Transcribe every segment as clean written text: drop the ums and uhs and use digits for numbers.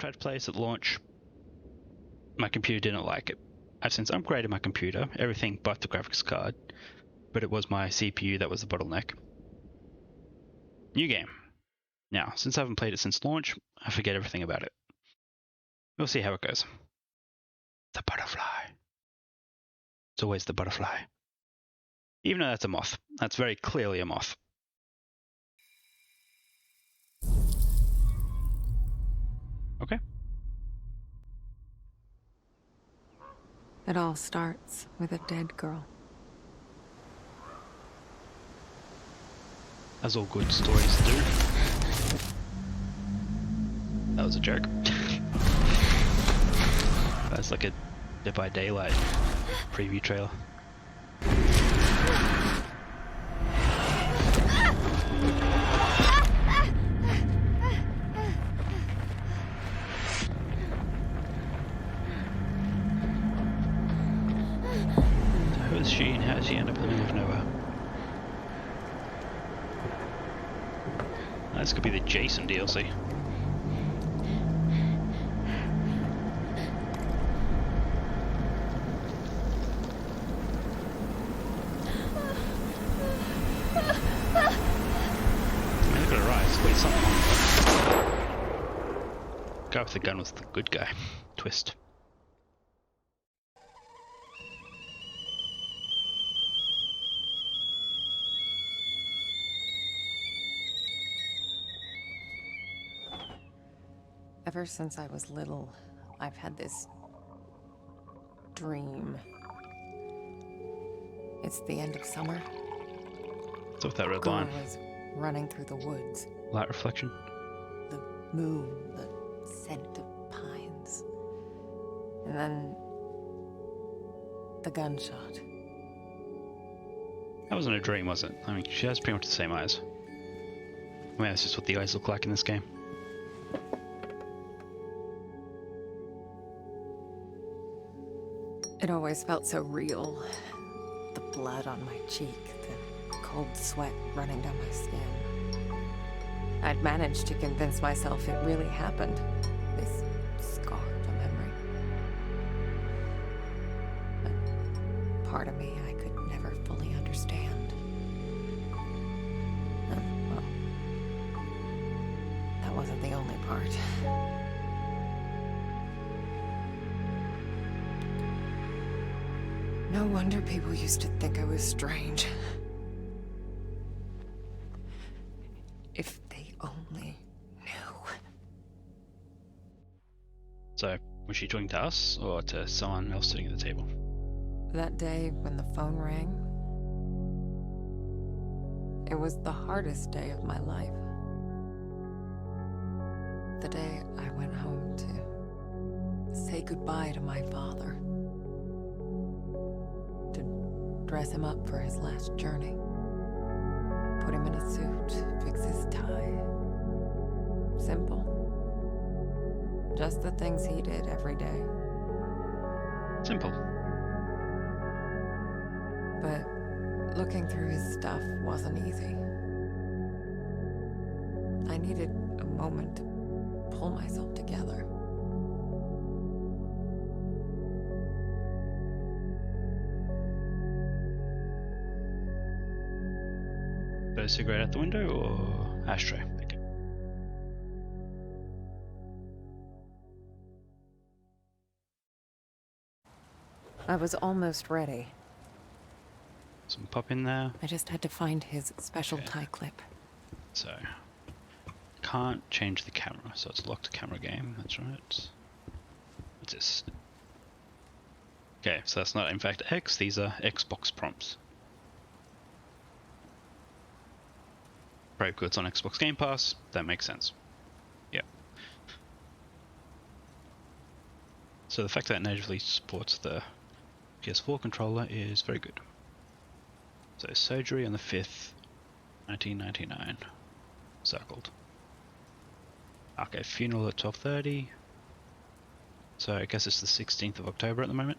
tried to play this at launch. My computer didn't like it. I've since upgraded my computer, everything but the graphics card, but it was my CPU that was the bottleneck. New game. Now, since I haven't played it since launch, I forget everything about it. We'll see how it goes. The butterfly. It's always the butterfly. Even though that's a moth. That's very clearly a moth. Okay. It all starts with a dead girl. As all good stories do. That was a joke. That's like a Dead by Daylight preview trailer. Who is she and how did she end up in the middle of nowhere? This could be the Jason DLC. Look at her eyes. Wait, something wrong. Guy with the gun was the good guy. Twist. Ever since I was little, I've had this dream. It's the end of summer. What's with that red Girl line? was running through the woods. Light reflection. The moon, the scent of pines. And then the gunshot. That wasn't a dream, was it? I mean, she has pretty much the same eyes. I mean, that's just what the eyes look like in this game. It always felt so real. The blood on my cheek, the cold sweat running down my skin. I'd managed to convince myself it really happened. This scar of a memory. But part of me I could never fully understand. Well, that wasn't the only part. No wonder people used to think I was strange. If they only knew. So, was she talking to us or to someone else sitting at the table? That day when the phone rang, it was the hardest day of my life. The day I went home to say goodbye to my father. Dress him up for his last journey. Put him in a suit, fix his tie. Simple. Just the things he did every day. Simple. But looking through his stuff wasn't easy. I needed a moment to pull myself together. Put a cigarette out the window or ashtray? Okay. I was almost ready. Some pop in there. I just had to find his special tie clip. So, can't change the camera, so it's a locked camera game. That's right. What's this? Okay, so that's not in fact X. These are Xbox prompts. Brave goods on Xbox Game Pass. That makes sense. Yeah. So the fact that it natively supports the PS4 controller is very good. So surgery on the 5th, 1999. Circled. Okay, funeral at 12:30. So I guess it's the 16th of October at the moment.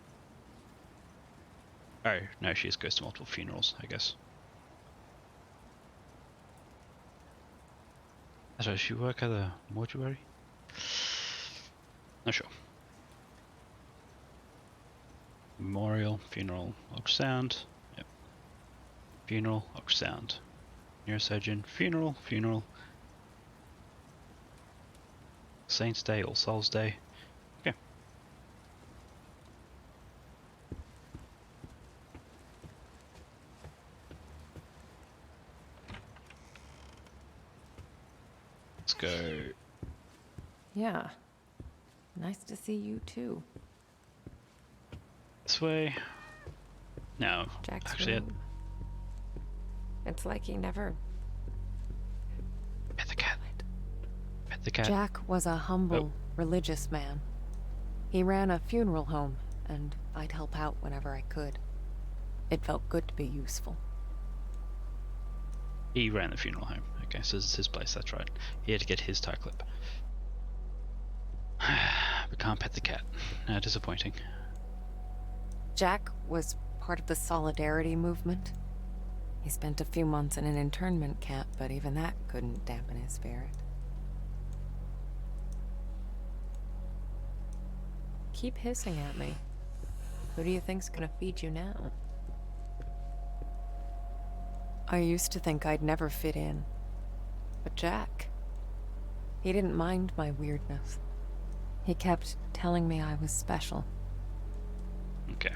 Oh, no, she just goes to multiple funerals, I guess. So she work at the mortuary? Not sure. Memorial, funeral, ultrasound. Yep. Funeral, ultrasound. Neurosurgeon, funeral, funeral. Saints Day, All Souls Day. Okay. Let's go. Yeah. Nice to see you too. This way. No, Jack's actually, room. It's like he never... pet the cat. Pet the cat. Jack was a humble, religious man. He ran a funeral home, and I'd help out whenever I could. It felt good to be useful. He ran the funeral home. Okay, so this is his place, that's right. He had to get his tie clip. We can't pet the cat. Disappointing. Jack was part of the Solidarity movement. He spent a few months in an internment camp, but even that couldn't dampen his spirit. Keep hissing at me. Who do you think's gonna feed you now? I used to think I'd never fit in. But Jack, he didn't mind my weirdness. He kept telling me I was special. Okay.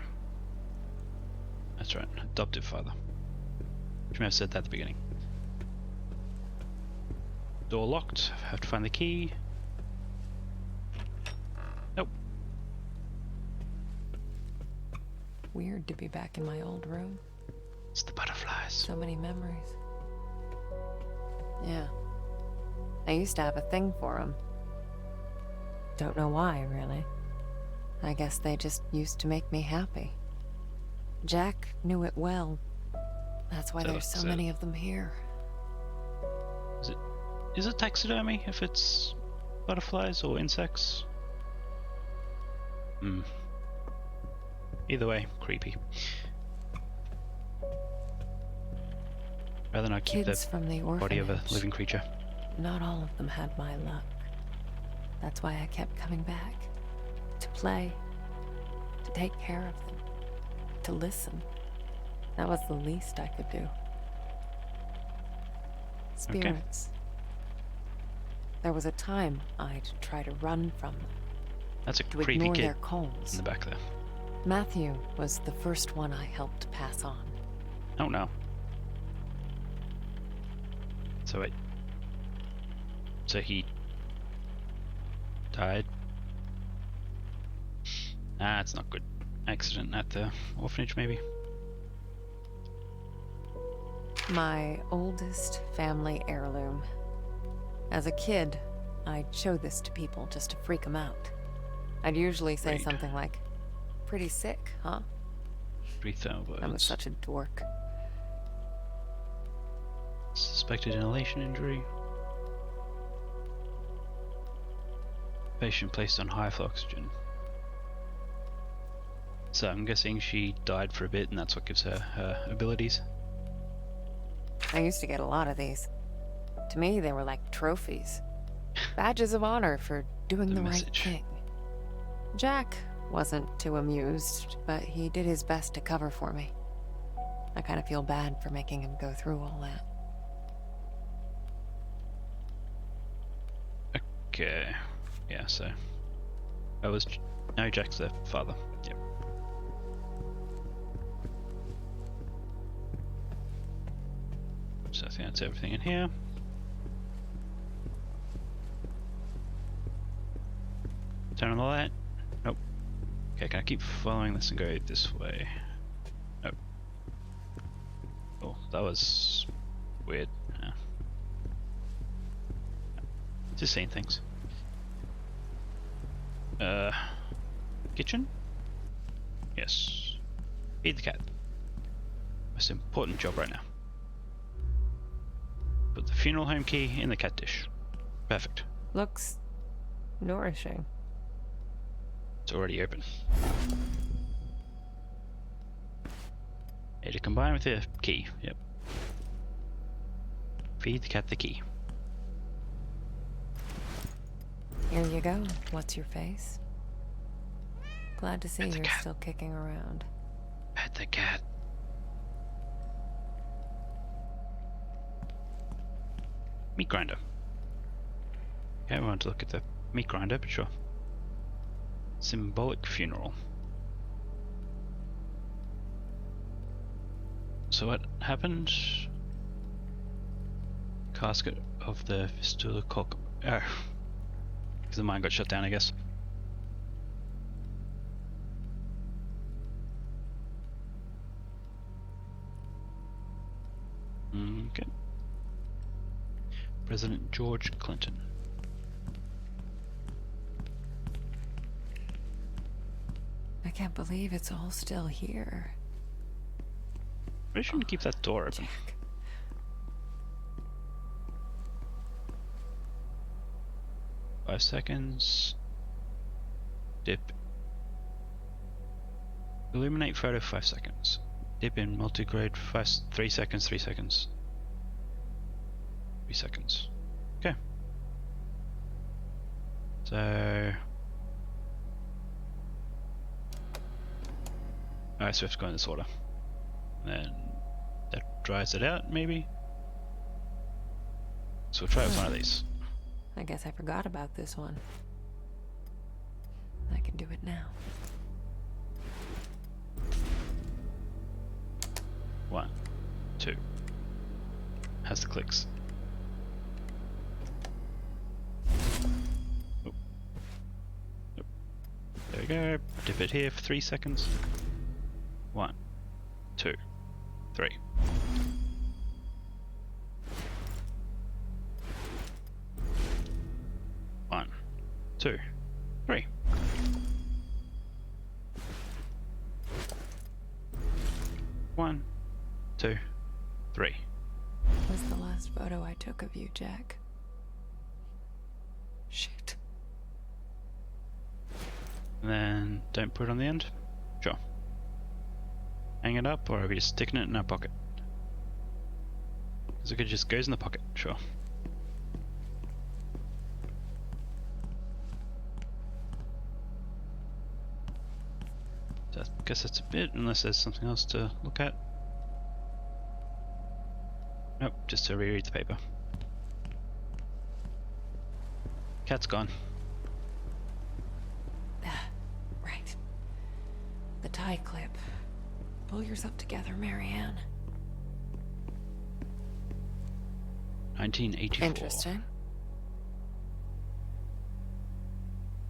That's right, adoptive father. You may have said that at the beginning. Door locked. I have to find the key. Nope. Weird to be back in my old room. It's the butterflies. So many memories. Yeah. I used to have a thing for them. Don't know why, really. I guess they just used to make me happy. Jack knew it well. That's why there's so many of them here. Is it taxidermy if it's butterflies or insects? Either way, creepy. Rather not keep Kids the from the orphanage. body of a living creature. Not all of them had my luck. That's why I kept coming back. To play. To take care of them. To listen. That was the least I could do. Spirits. Okay. There was a time I'd try to run from them. That's a to creepy ignore kid their calls. in the back there. Matthew was the first one I helped pass on. Oh no. So wait. So he died? Ah, it's not good. Accident at the orphanage, maybe? My oldest family heirloom. As a kid, I'd show this to people just to freak them out. I'd usually say something like, "Pretty sick, huh?" 3,000 words. I was such a dork. Suspected inhalation injury. Patient placed on high flow oxygen. So I'm guessing she died for a bit and that's what gives her her abilities. I used to get a lot of these. To me, they were like trophies. Badges of honor for doing the right thing. Jack wasn't too amused, but he did his best to cover for me. I kind of feel bad for making him go through all that. Okay. Yeah, so... No, Jack's the father. Yep. So I think that's everything in here. Turn on the light. Nope. Okay, can I keep following this and go this way? Nope. Oh, that was weird. Yeah. Just seeing things. Kitchen? Yes. Feed the cat. Most important job right now. Put the funeral home key in the cat dish. Perfect. Looks nourishing. It's already open. A to combine with the key. Yep. Feed the cat the key. Here you go. What's your face? Glad to see Pet the you're cat. still kicking around. Pet the cat. Meat grinder. Okay, we want to look at the meat grinder, but sure. Symbolic funeral. So what happened? Casket of the fistula cock. Oh. Because the mine got shut down, I guess. Okay. President George Clinton. I can't believe it's all still here. We shouldn't keep that door open. Jack. 5 seconds. Dip. Illuminate photo 5 seconds. Dip in multigrade 3 seconds, 3 seconds. 3 seconds. Okay. So... Alright, so we have to go in this order. Then that dries it out, maybe? So we'll try it with one of these. I guess I forgot about this one. I can do it now. 1, 2. Has the clicks. Oh. Yep. There we go. Dip it here for 3 seconds. 1, 2, 3. One, 2, 3. One, 2, 3. Was the last photo I took of you, Jack. Shit. And then don't put it on the end. Sure. Hang it up, or are we just sticking it in our pocket? Because it just goes in the pocket. Sure. So I guess that's a bit, unless there's something else to look at. Nope, just to reread the paper. Cat's gone. Right. The tie clip. Pull yourself together, Marianne. 1984. Interesting.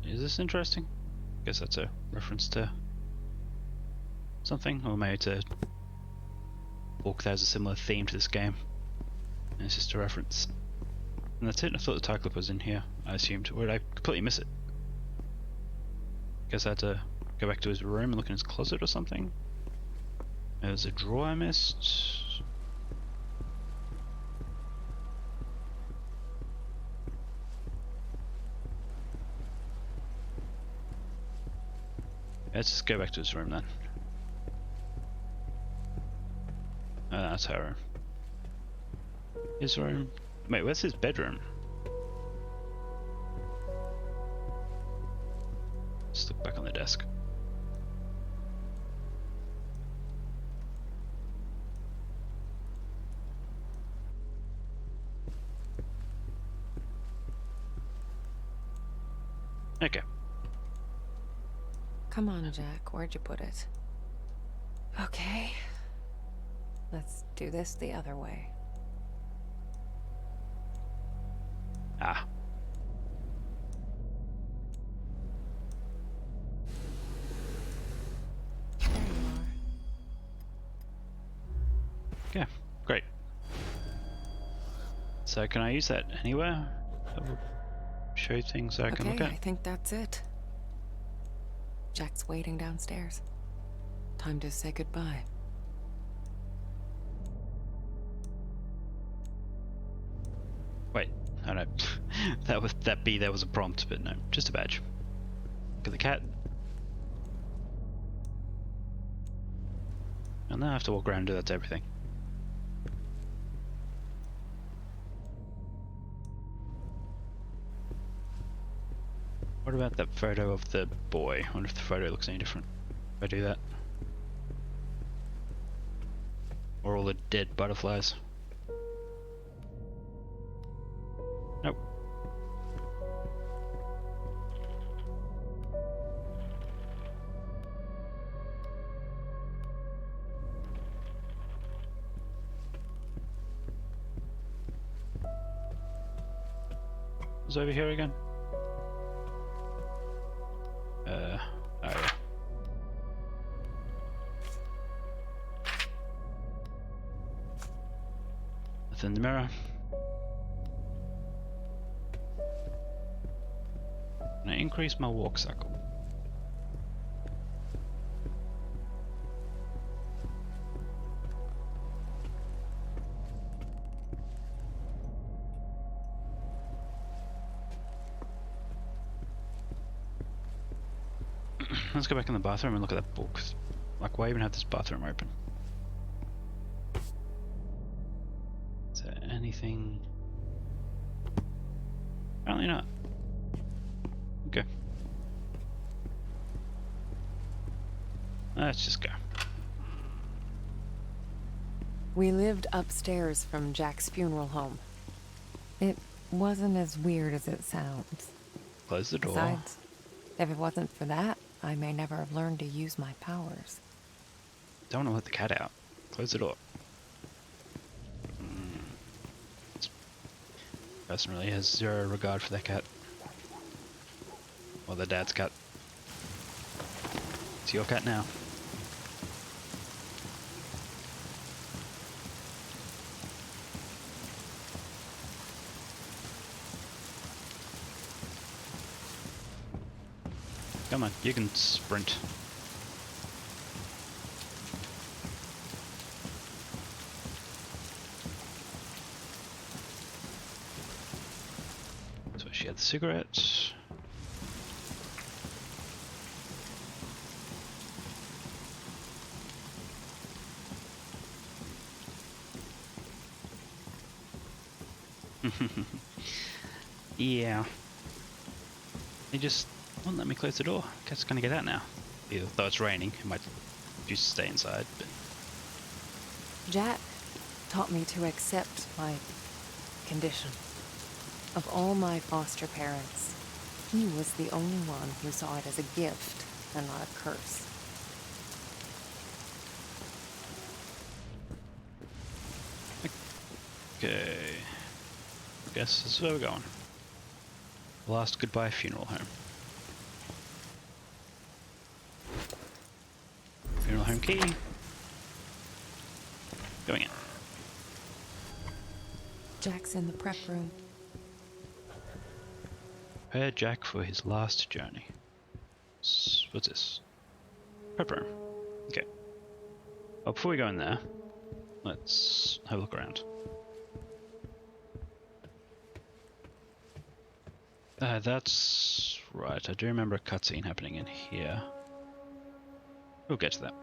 Is this interesting? Guess that's a reference to something, or maybe to Orc that has a similar theme to this game. And it's just a reference. And that's it. I thought the tie clip was in here, I assumed. Or did I completely miss it? Guess I had to go back to his room and look in his closet or something. There's a drawer I missed. Let's just go back to his room then. Oh, that's her room. His room. Wait, where's his bedroom? Just look back on the desk. Okay. Come on, Jack. Where'd you put it? Okay. Let's do this the other way. Ah. There you are. Okay, great. So can I use that anywhere? That will show things I can look Okay, at. I think that's it. Jack's waiting downstairs. Time to say goodbye. Wait, I don't know. There was a prompt, but no, just a badge. Look at the cat. And now I have to walk around and do that to everything. What about that photo of the boy? I wonder if the photo looks any different if I do that. Or all the dead butterflies. Nope. What's over here again? Oh yeah. Within the mirror. Can I increase my walk cycle? Let's go back in the bathroom and look at that book. Like, why even have this bathroom open? Is there anything? Apparently not. Okay. Let's just go. We lived upstairs from Jack's funeral home. It wasn't as weird as it sounds. Close the door. Besides, if it wasn't for that, I may never have learned to use my powers. Don't want to let the cat out. Close the door. This person really has zero regard for their cat. Or their dad's cat. It's your cat now. Come on, you can sprint. So she had the cigarette. Yeah. They just won't let me close the door. Cat's gonna get out now. Either though it's raining, it might just stay inside, but Jack taught me to accept my condition. Of all my foster parents, he was the only one who saw it as a gift and not a curse. okay. Guess this is where we're going. Last goodbye funeral home. Funeral home key. Going in. Jack's in the prep room. Prepare Jack for his last journey. What's this? Prep room. Okay. Well, before we go in there, let's have a look around. That's right. I do remember a cutscene happening in here. We'll get to that.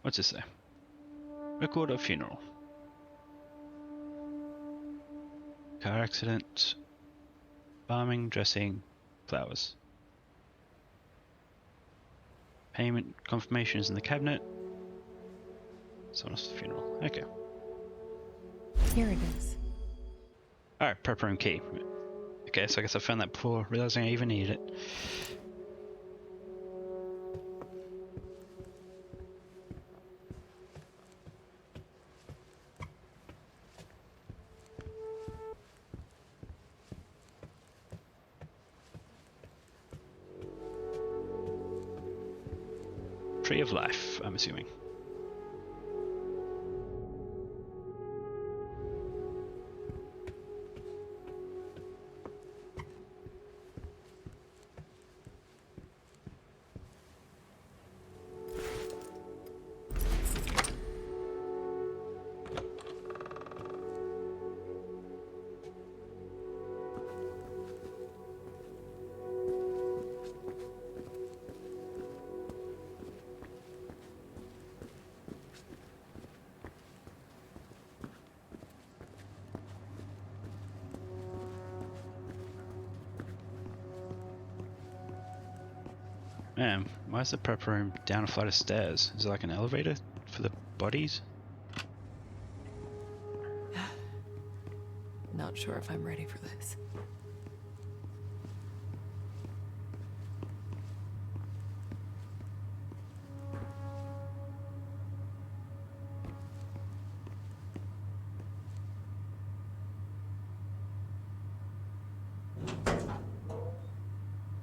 What's this say? Record of funeral. Car accident. Farming, dressing, flowers. Payment confirmation is in the cabinet. Someone else's funeral. Okay. Here it is. Alright, prep room key. Okay, so I guess I found that before realizing I even needed it. Tree of Life, I'm assuming. Man, why is the prep room down a flight of stairs? Is it like an elevator for the bodies? Not sure if I'm ready for this.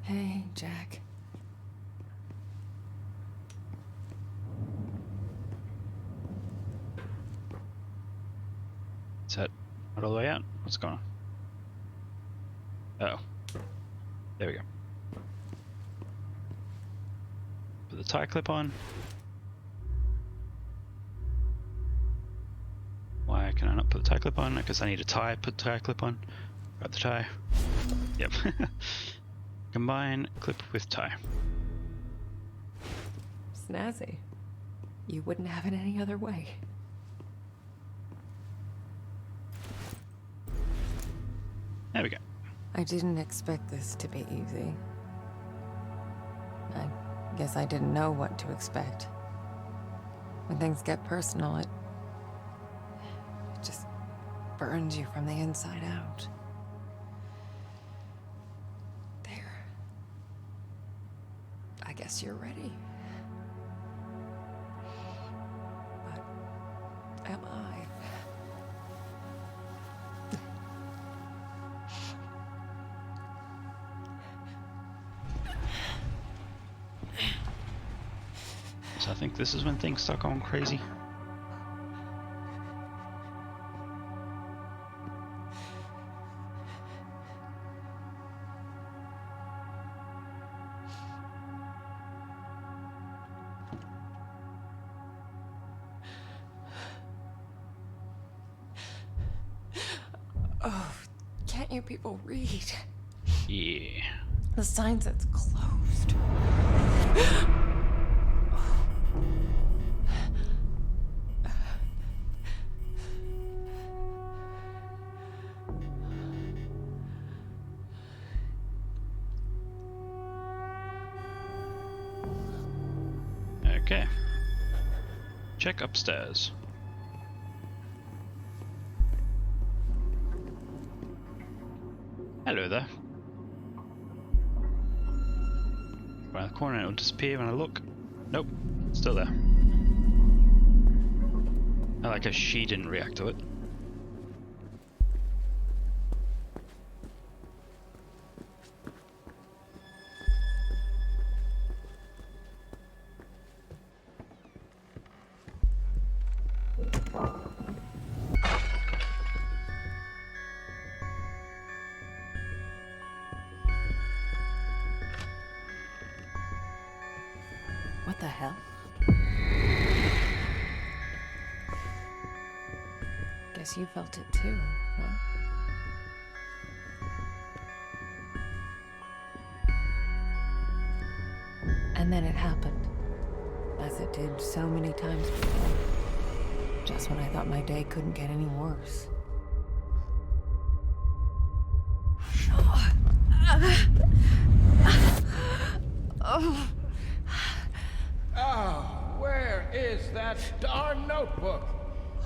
Hey, Jack. Is that not all the way out? What's going on? Oh. There we go. Put the tie clip on. Why can I not put the tie clip on? Because I need a tie, put the tie clip on. Grab the tie. Yep. Combine clip with tie. Snazzy. You wouldn't have it any other way. There we go. I didn't expect this to be easy. I guess I didn't know what to expect. When things get personal, it just burns you from the inside out. There. I guess you're ready. But am I? So I think this is when things start going crazy. Oh, can't you people read? Yeah. The sign says closed. Okay. Check upstairs. Hello there. Around the corner, it'll disappear when I look. Nope, still there. I like how she didn't react to it. What the hell? Guess you felt it too, huh? And then it happened. As it did so many times before. Just when I thought my day couldn't get any worse. Oh, where is that darn notebook?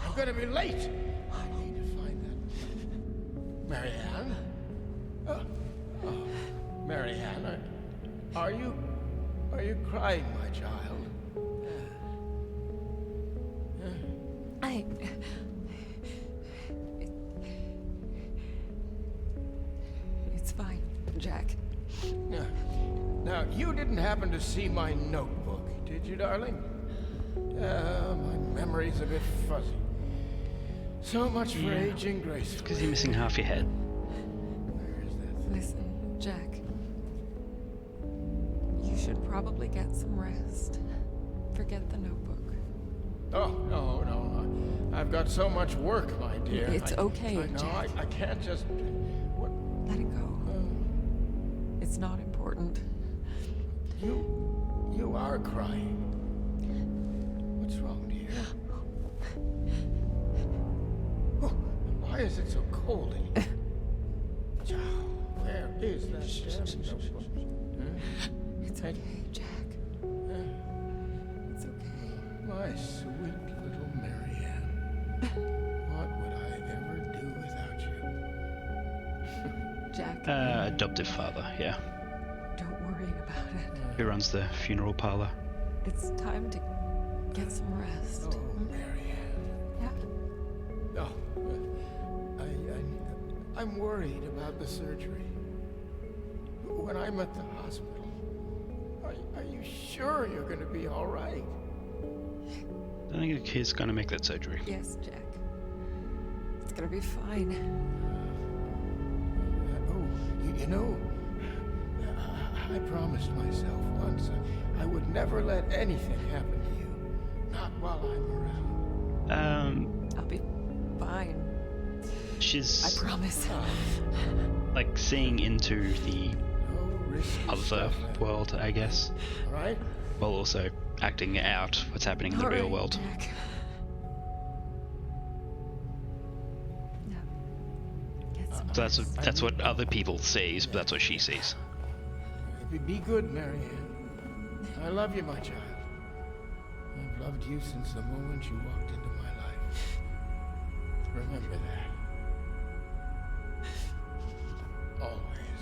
I'm gonna be late. I need to find that. Marianne? Oh, Marianne, are you crying, my child? It's fine, Jack. Now, you didn't happen to see my notebook, did you, darling? My memory's a bit fuzzy. So much for aging gracefully. Because you're missing half your head. Where is that? Listen, Jack. You should probably get some rest. Forget the notebook. Oh, no. I've got so much work, my dear. It's okay, I know, Jack. I can't just... What? Let it go. It's not important. You are crying. What's wrong, dear? Oh, why is it so cold in here? Where is that damn notebook? Huh? It's okay, Jack. It's okay. My sweet little Marianne. What would I ever do without you? Jack, Adoptive father, yeah. don't worry about it. Who runs the funeral parlor. It's time to get some rest. Oh, Marianne. Yeah. Oh, I'm worried about the surgery. When I'm at the hospital, are you sure you're going to be all right? I think he's going to make that surgery. Yes, Jack. It's gonna be fine. You know, I promised myself once I would never let anything happen to you. Not while I'm around. I'll be fine. I She's promise. like seeing into the No risky other stuff, world, I guess, all right? while also acting out what's happening in the All real right, world. Jack. No. Get some So rest. that's what other people sees, but that's what she sees. Be good, Marianne. I love you, my child. I've loved you since the moment you walked into my life. Remember that. Always.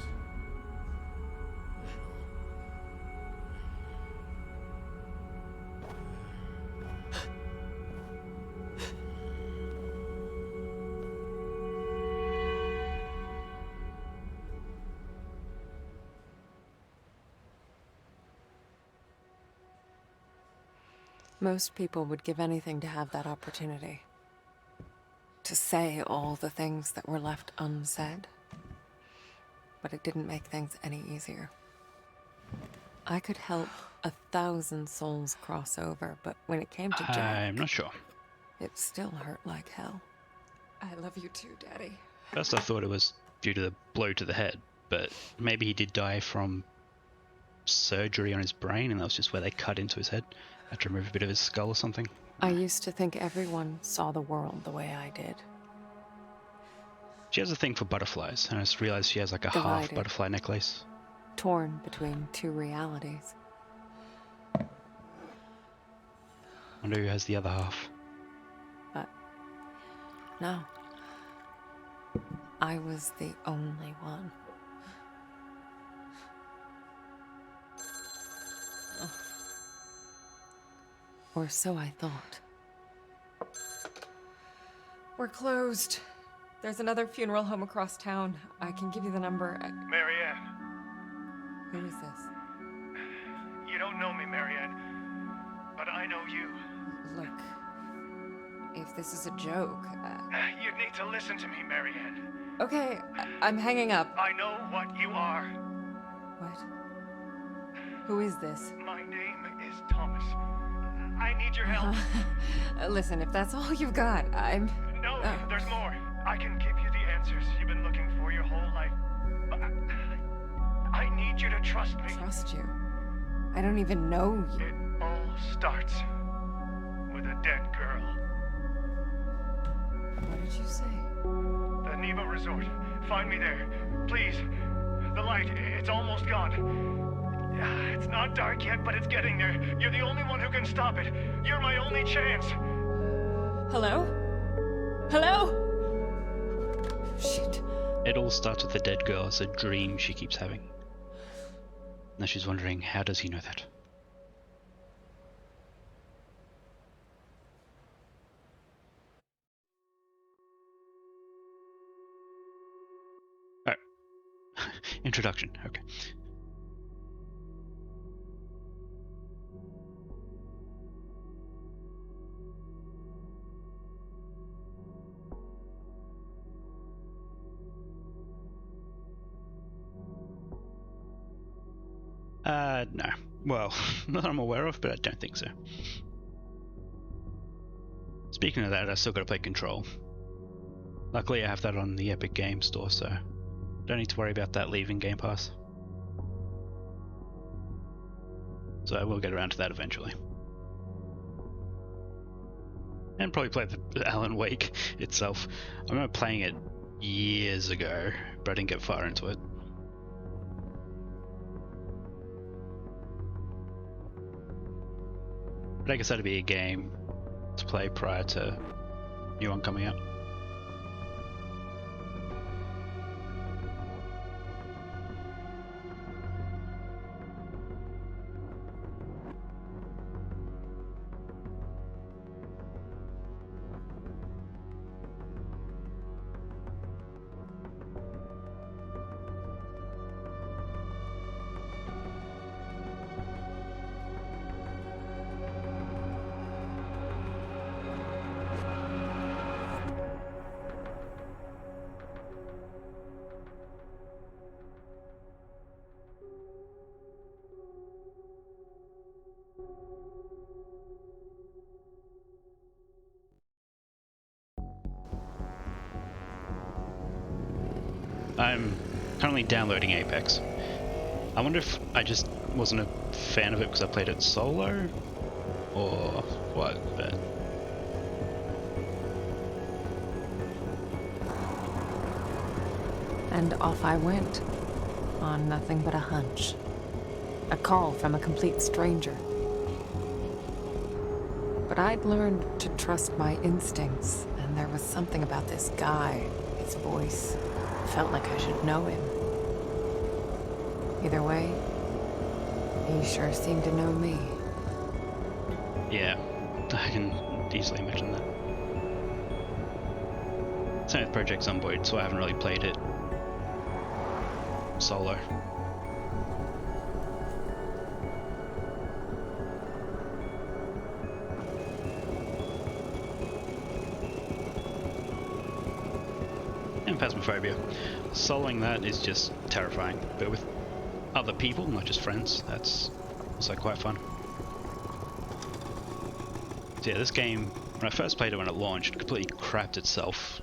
Most people would give anything to have that opportunity. To say all the things that were left unsaid. But it didn't make things any easier. I could help 1,000 souls cross over, but when it came to Jack, I'm not sure. it still hurt like hell. I love you too, Daddy. First I thought it was due to the blow to the head, but maybe he did die from surgery on his brain, and that was just where they cut into his head. Had to remove a bit of his skull or something. I used to think everyone saw the world the way I did. She has a thing for butterflies, and I just realized she has like a half Divided. butterfly necklace. Torn between two realities. Wonder who has the other half. But no. I was the only one. Or so I thought. We're closed. There's another funeral home across town. I can give you the number. Marianne, Who is this? you don't know me, Marianne, but I know you. Look, if this is a joke, You need to listen to me, Marianne. okay, I'm hanging up. I know what you are. What? Who is this? My name is Thomas. I need your help. Listen, if that's all you've got, I'm... No, there's more. I can give you the answers you've been looking for your whole life. But I need you to trust me. Trust you. I don't even know you. It all starts with a dead girl. What did you say? The Neva Resort. Find me there. Please. The light, it's almost gone. It's not dark yet, but it's getting there. You're the only one who can stop it. You're my only chance. Hello? Hello? Shit. It all starts with the dead girl as a dream she keeps having. Now she's wondering, how does he know that? Oh. Introduction, okay. No. Well, not that I'm aware of, but I don't think so. Speaking of that, I still gotta play Control. Luckily I have that on the Epic Game Store, so don't need to worry about that leaving Game Pass. So I will get around to that eventually. And probably play the Alan Wake itself. I remember playing it years ago, but I didn't get far into it. But I guess that'd be a game to play prior to new one coming out. I'm currently downloading Apex. I wonder if I just wasn't a fan of it because I played it solo, or what, but... And off I went, on nothing but a hunch. A call from a complete stranger. But I'd learned to trust my instincts, and there was something about this guy, his voice. Felt like I should know him. Either way, he sure seemed to know me. Yeah, I can easily imagine that. Same with Project Zomboid, so I haven't really played it solo. And Phasmophobia. Soloing that is just terrifying, but with other people, not just friends, that's also quite fun. So yeah, this game, when I first played it when it launched, completely crapped itself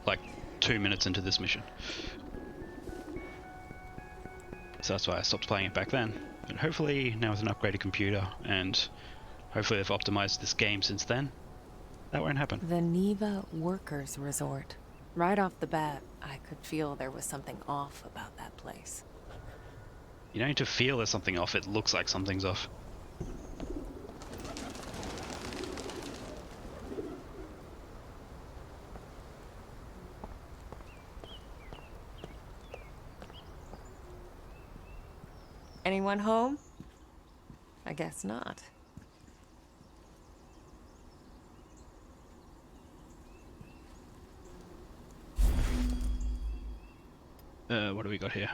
like 2 minutes into this mission. So that's why I stopped playing it back then. But hopefully now with an upgraded computer, and hopefully they've optimized this game since then, that won't happen. The Neva Workers Resort. Right off the bat, I could feel there was something off about that place. You don't need to feel there's something off, it looks like something's off. Anyone home? I guess not. What do we got here?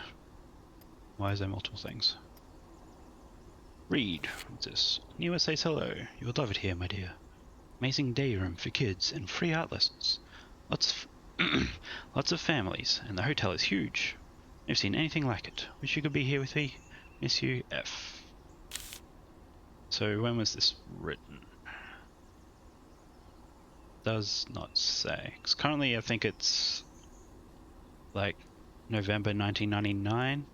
Why is there multiple things? Read. What's this? Newer says hello. You'll love it here, my dear. Amazing day room for kids and free art lessons. Lots of families, and the hotel is huge. Never seen anything like it. Wish you could be here with me. Miss you, F. So when was this written? Does not say. 'Cause currently I think it's like November 1999.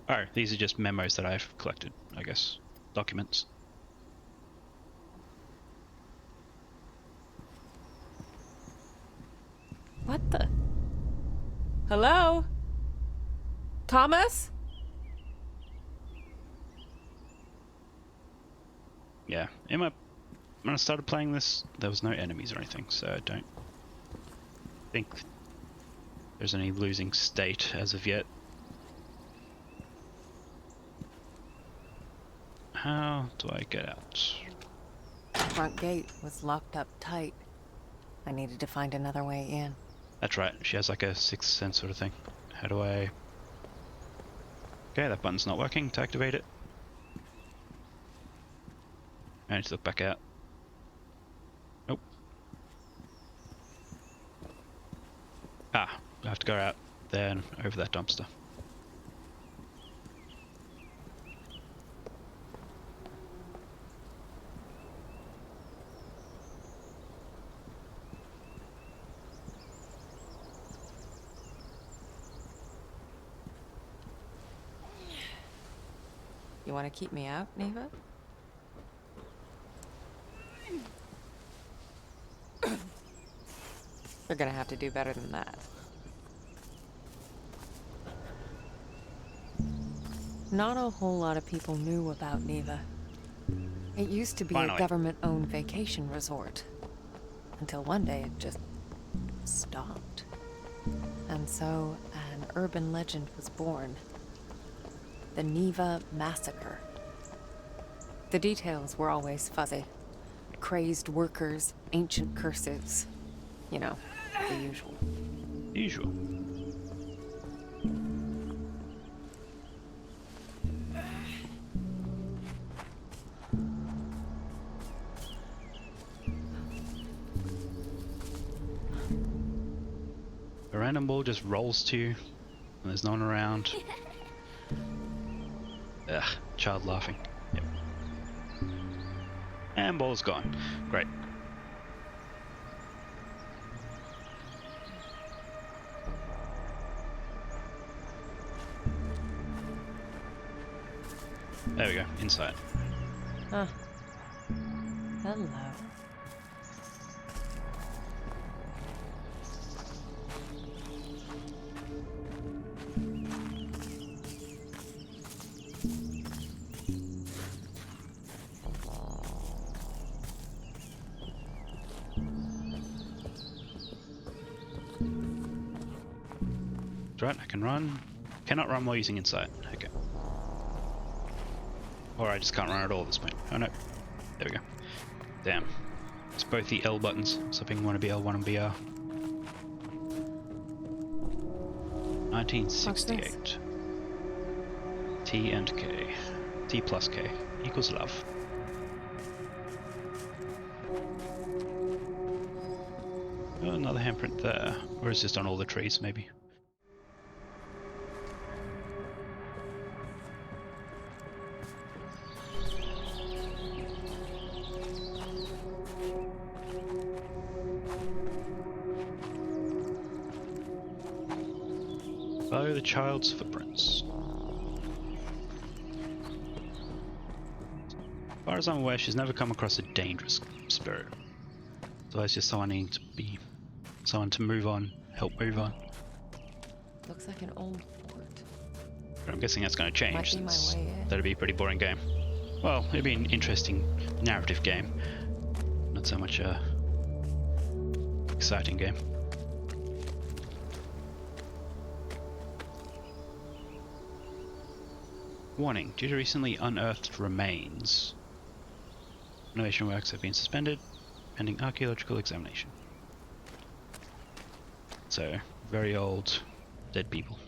Oh, these are just memos that I've collected, I guess. Documents. What the? Hello? Thomas? Yeah. When I started playing this, there was no enemies or anything, so I don't think there's any losing state as of yet. How do I get out? The front gate was locked up tight. I needed to find another way in. That's right, she has like a sixth sense sort of thing. How do I... Okay, that button's not working to activate it. I need to look back out. Nope. Ah, I have to go out there and over that dumpster. You want to keep me out, Neva? You're gonna have to do better than that. Not a whole lot of people knew about Neva. It used to be Finally. a government-owned vacation resort. Until one day it just stopped. And so an urban legend was born. The Neva Massacre. The details were always fuzzy. Crazed workers, ancient curses. You know, the usual. Usual. A random ball just rolls to you, and there's no one around. Ugh, child laughing. Yep. And ball's gone. Great. There we go, inside. Huh. Hello. That's right, I can run. Cannot run while using insight. Okay. Or I just can't run at all at this point. Oh no. There we go. Damn. It's both the L buttons, so if I want to be L1 and BR. 1968. T and K. T plus K equals love. Oh, another handprint there. Or is it just on all the trees, maybe? Follow the child's footprints. As far as I'm aware, she's never come across a dangerous spirit. So it's just someone needing to be... someone to move on, help move on. Looks like an old fort. But I'm guessing that's going to change, Might be my since way in. that'd be a pretty boring game. Well, it'd be an interesting narrative game. Not so much a... exciting game. Warning, due to recently unearthed remains, renovation works have been suspended pending archaeological examination. So, very old, dead people.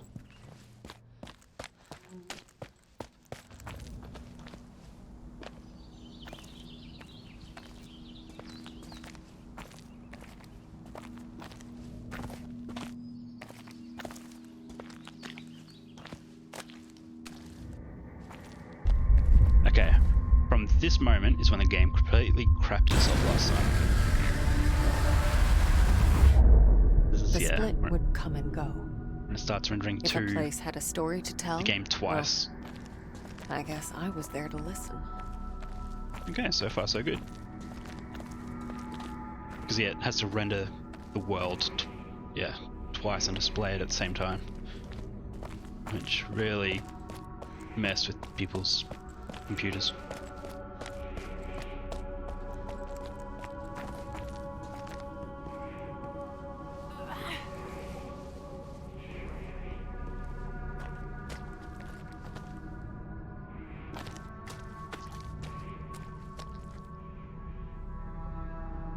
Okay, from this moment is when the game completely crapped itself last time. This is, The yeah, split when would come and go. it starts rendering If a to place had a story to tell, the game twice. I guess I was there to listen. Okay, so far so good. Because yeah, it has to render the world, twice and display it at the same time, which really messed with people's computers.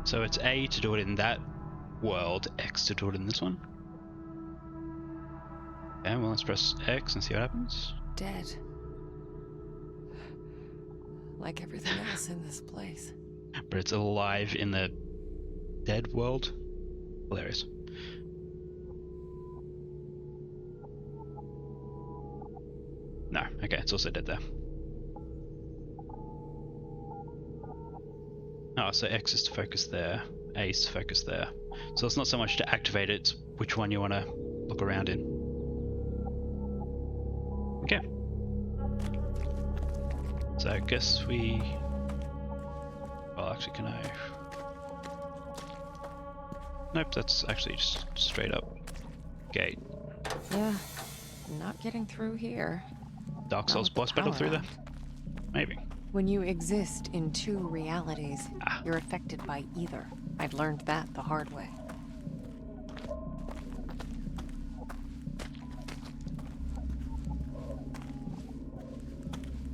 So it's A to do it in that world, X to do it in this one. Okay, well let's press X and see what happens. Dead. Like everything else in this place. But it's alive in the dead world. Hilarious. No, okay, it's also dead there. Oh, so X is to focus there, A is to focus there. So it's not so much to activate it, it's which one you want to look around in. Okay. So I guess we... Well, actually, can I... Nope, that's actually just straight up gate. Yeah, not getting through here. Dark Not Souls with the boss battle power through there? on. Maybe. When you exist in two realities, Ah. you're affected by either. I'd learned that the hard way.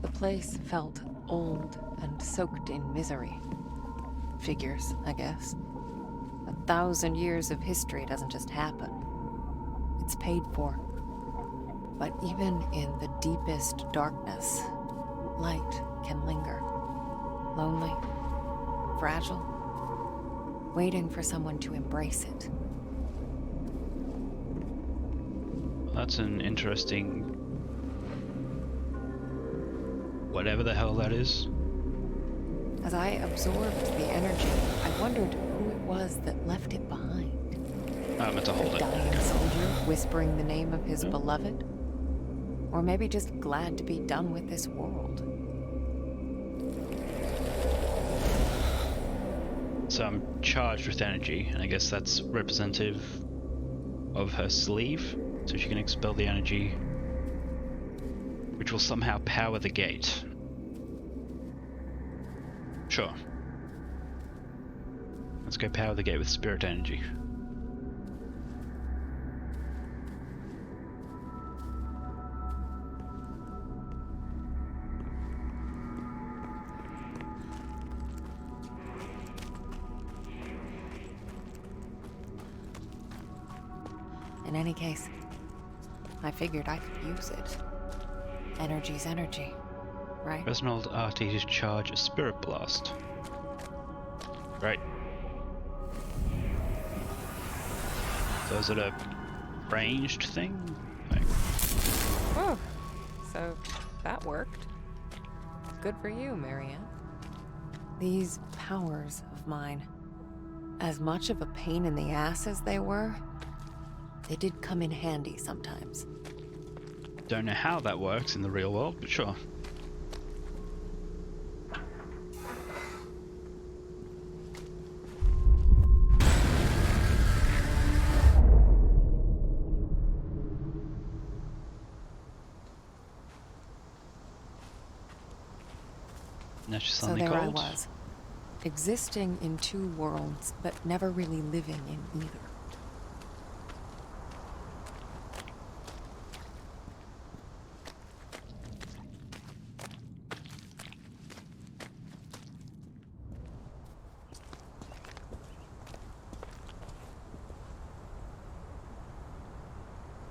The place felt old and soaked in misery. Figures, I guess. 1,000 years of history doesn't just happen. It's paid for. But even in the deepest darkness, light can linger. Lonely, fragile, waiting for someone to embrace it. That's an interesting... whatever the hell that is. As I absorbed the energy, I wondered who it was that left it behind. I meant to hold A it. dying soldier whispering the name of his beloved? Or maybe just glad to be done with this world. So I'm charged with energy, and I guess that's representative of her sleeve, so she can expel the energy, which will somehow power the gate. Sure. Let's go power the gate with spirit energy. In any case, I figured I could use it. Energy's energy, right? Press an old RT to charge a spirit blast. Right. So is it a ranged thing? Like, Oh, so that worked. Good for you, Marianne. These powers of mine, as much of a pain in the ass as they were, they did come in handy sometimes. don't know how that works in the real world, but sure. Now she's So suddenly there I cold. was, existing in two worlds, but never really living in either.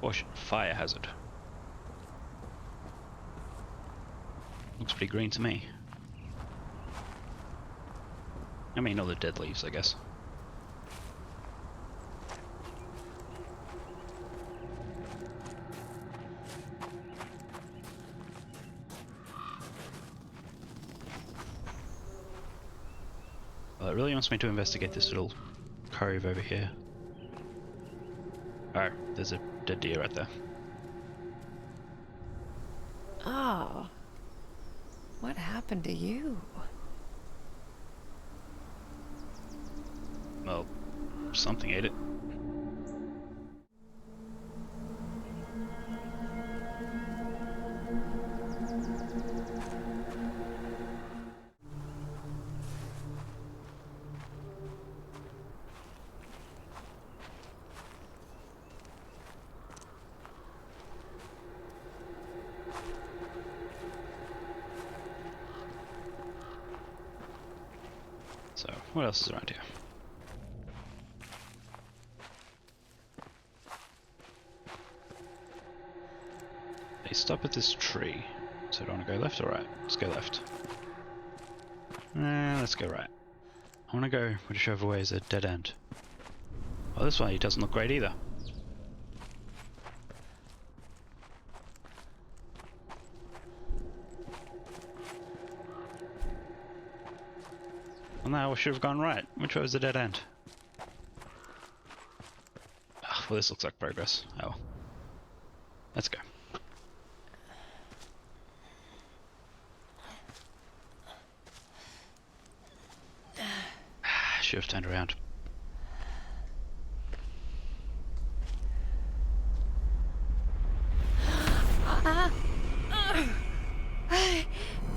Caution, fire hazard. Looks pretty green to me. I mean, all the dead leaves, I guess. Well, it really wants me to investigate this little cove over here. Oh, there's a dead deer right there. Oh. What happened to you? Well, something ate it. So, what else is around here? They stop at this tree. So do I want to go left or right? Let's go left. Let's go right. I want to go whichever way is a dead end. Oh, this way doesn't look great either. Well, no, I should have gone right. Which way was the dead end? Oh, well, this looks like progress. Oh well. Let's go. Should have turned around.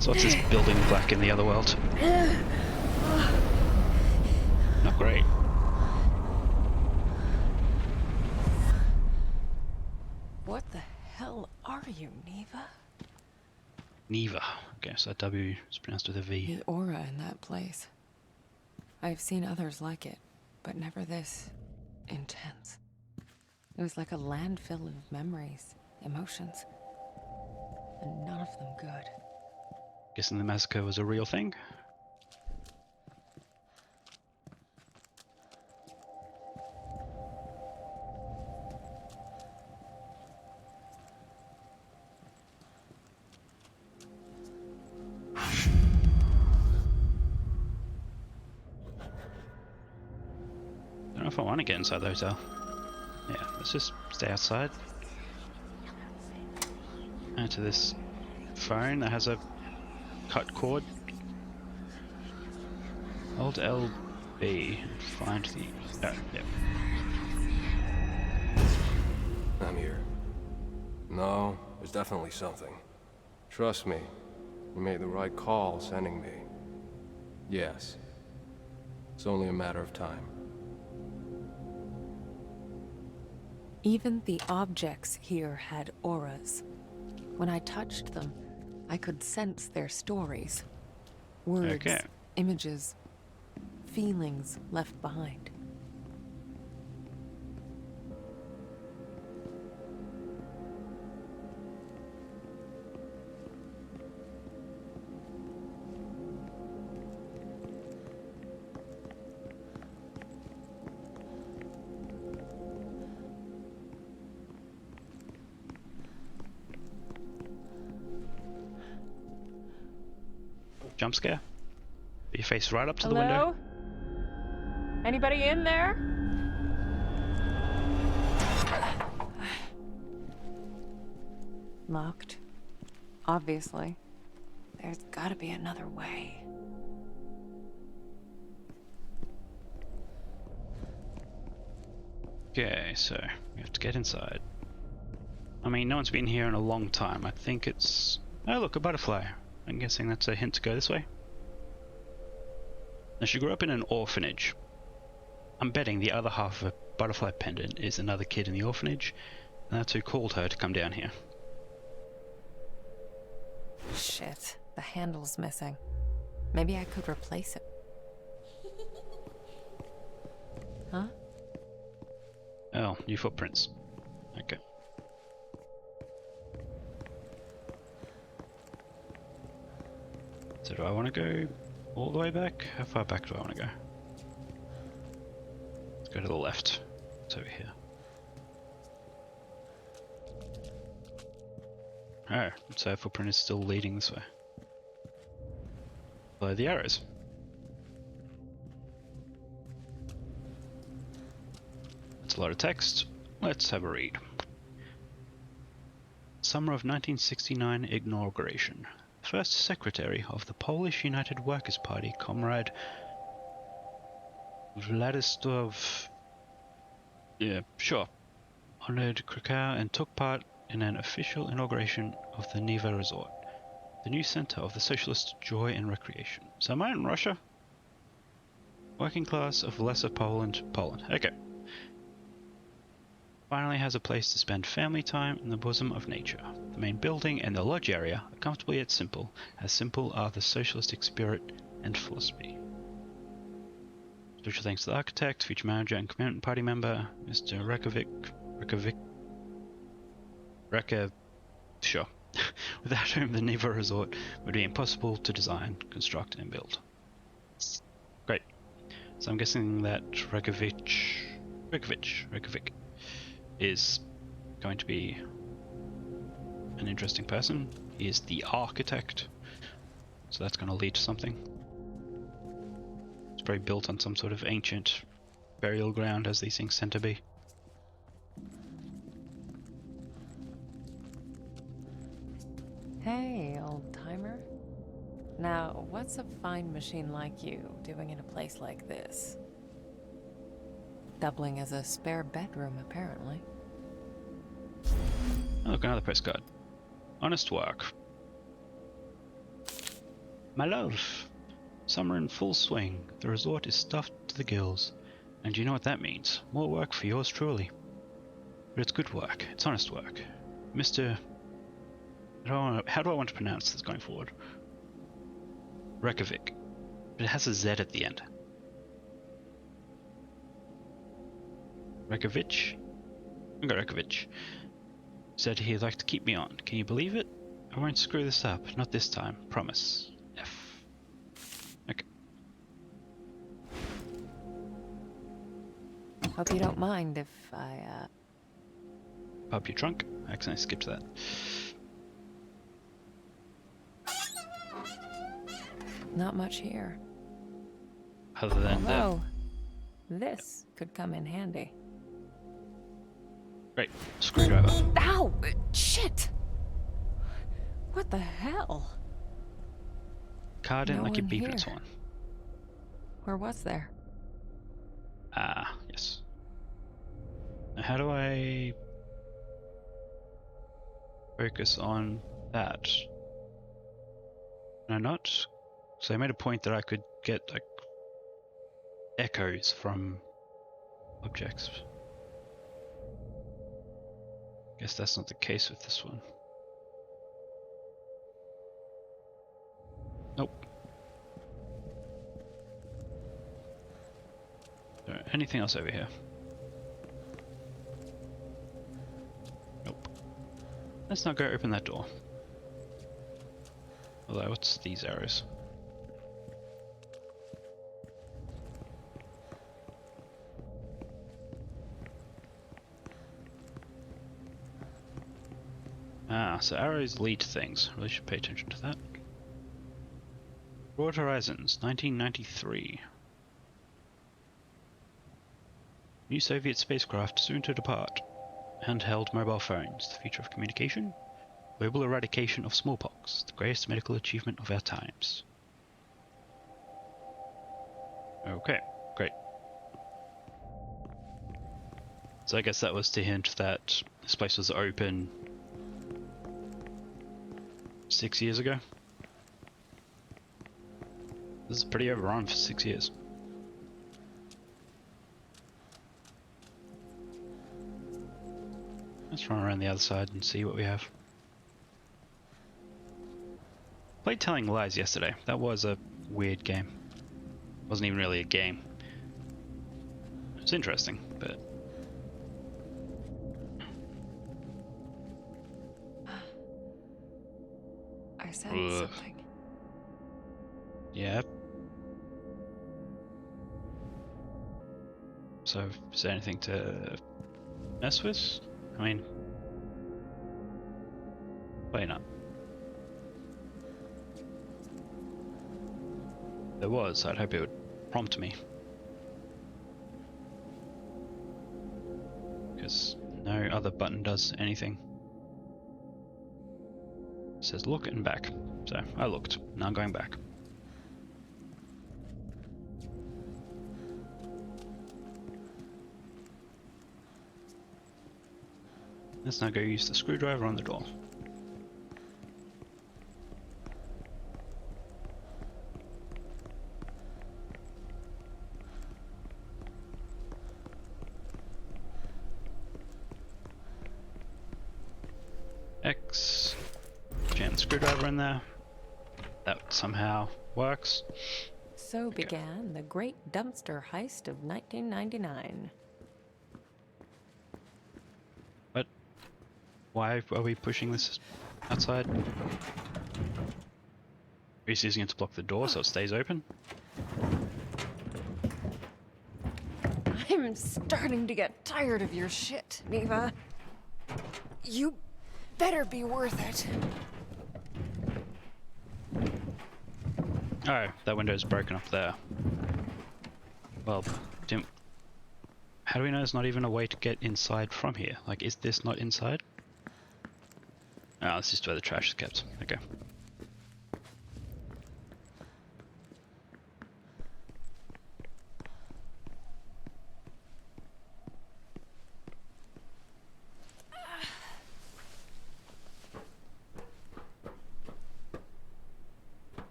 So what's this building like in the other world? Not great. What the hell are you, Neva? Neva. Okay, so that W is pronounced with a V. The aura in that place. I've seen others like it, but never this intense. It was like a landfill of memories, emotions, and none of them good. Guessing the massacre was a real thing? I don't know if I want to get inside the hotel. Yeah, let's just stay outside. Enter this phone that has a cut cord. Hold LB and find the... Oh, yep. I'm here. No, there's definitely something. Trust me, you made the right call sending me. Yes. It's only a matter of time. Even the objects here had auras. When I touched them, I could sense their stories. Words, Okay. images, feelings left behind. Jump scare. Put your face right up to the Hello? window. Anybody in there? Locked. Obviously. There's gotta be another way. Okay, so we have to get inside. I mean, no one's been here in a long time. I think it's... Oh, look, a butterfly. I'm guessing that's a hint to go this way. Now, she grew up in an orphanage. I'm betting the other half of a butterfly pendant is another kid in the orphanage, and that's who called her to come down here. Shit, the handle's missing. Maybe I could replace it. Huh? Oh, new footprints. Okay. So do I want to go all the way back? How far back do I want to go? Let's go to the left. It's over here. Oh, so our footprint is still leading this way. Follow the arrows. That's a lot of text. Let's have a read. Summer of 1969 inauguration. First Secretary of the Polish United Workers' Party, Comrade Władysław... Yeah, sure. Honored Krakow and took part in an official inauguration of the Neva Resort, the new center of the socialist joy and recreation. So am I in Russia? Working class of Lesser Poland, Poland. Okay. Finally has a place to spend family time in the bosom of nature. The main building and the lodge area are comfortable yet simple, as simple are the socialistic spirit and philosophy. Special thanks to the architect, future manager and commitment party member, Mr. Sure. Without whom the Neva Resort would be impossible to design, construct and build. Great. So I'm guessing that Reykjavik is going to be an interesting person. He is the architect, so that's going to lead to something. It's probably built on some sort of ancient burial ground, as these things tend to be. Hey, old timer. Now, what's a fine machine like you doing in a place like this? Doubling as a spare bedroom, apparently. Oh, look, another postcard. Honest work. My love, summer in full swing. The resort is stuffed to the gills. And you know what that means. More work for yours truly. But it's good work. It's honest work. Mr. How do I want to pronounce this going forward? Reykjavik. But it has a Z at the end. Reykjavik? Reykjavik. Said he'd like to keep me on. Can you believe it? I won't screw this up. Not this time. Promise. F. Okay. Hope you don't mind if I, Pop your trunk. I accidentally skipped that. Not much here. Other than the... Although, this could come in handy. Great. Screwdriver. Ow! Shit! What the hell? Card in No like you're one beeping here. at someone. Or was there? Ah, yes. Now how do I focus on that? Can I not? So I made a point that I could get like echoes from objects. Guess that's not the case with this one. Nope. So anything else over here? Nope. Let's not go open that door. Although, what's these arrows? Ah, so arrows lead to things. Really should pay attention to that. Broad Horizons, 1993. New Soviet spacecraft soon to depart. Handheld mobile phones, the future of communication. Global eradication of smallpox, the greatest medical achievement of our times. Okay, great. So I guess that was to hint that this place was open 6 years ago. This is pretty overrun for 6 years. Let's run around the other side and see what we have. Played Telling Lies yesterday. That was a weird game. Wasn't even really a game. It's interesting, but... I said Ugh. something. Yep. So, is there anything to mess with? I mean... Probably not. There was, I'd hope it would prompt me. Because no other button does anything. It says look and back. So I looked, now I'm going back. Let's now go use the screwdriver on the door. X. Jam the screwdriver in there. That somehow works. So began the great dumpster heist of 1999. But why are we pushing this outside? Are you using it to block the door so it stays open? I'm starting to get tired of your shit, Neva. You better be worth it. Oh, that window's broken up there. Well, how do we know there's not even a way to get inside from here? Like, is this not inside? Oh, this is where the trash is kept. Okay.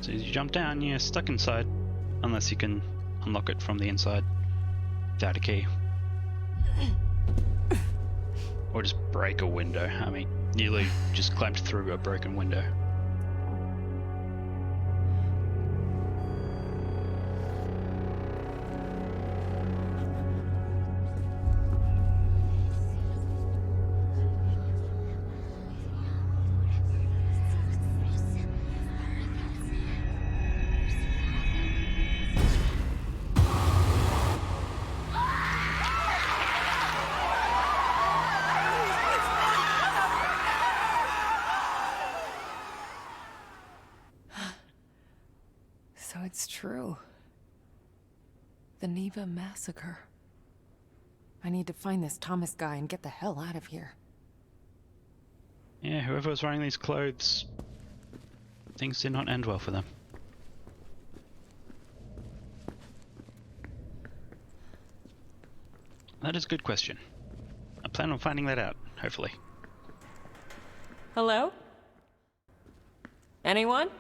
So as you jump down, you're stuck inside, unless you can unlock it from the inside without a key. Or just break a window. I mean, nearly just clamped through a broken window. So it's true. The Neva massacre. I need to find this Thomas guy and get the hell out of here. Yeah, whoever was wearing these clothes, things did not end well for them. That is a good question. I plan on finding that out, hopefully. Hello? Anyone?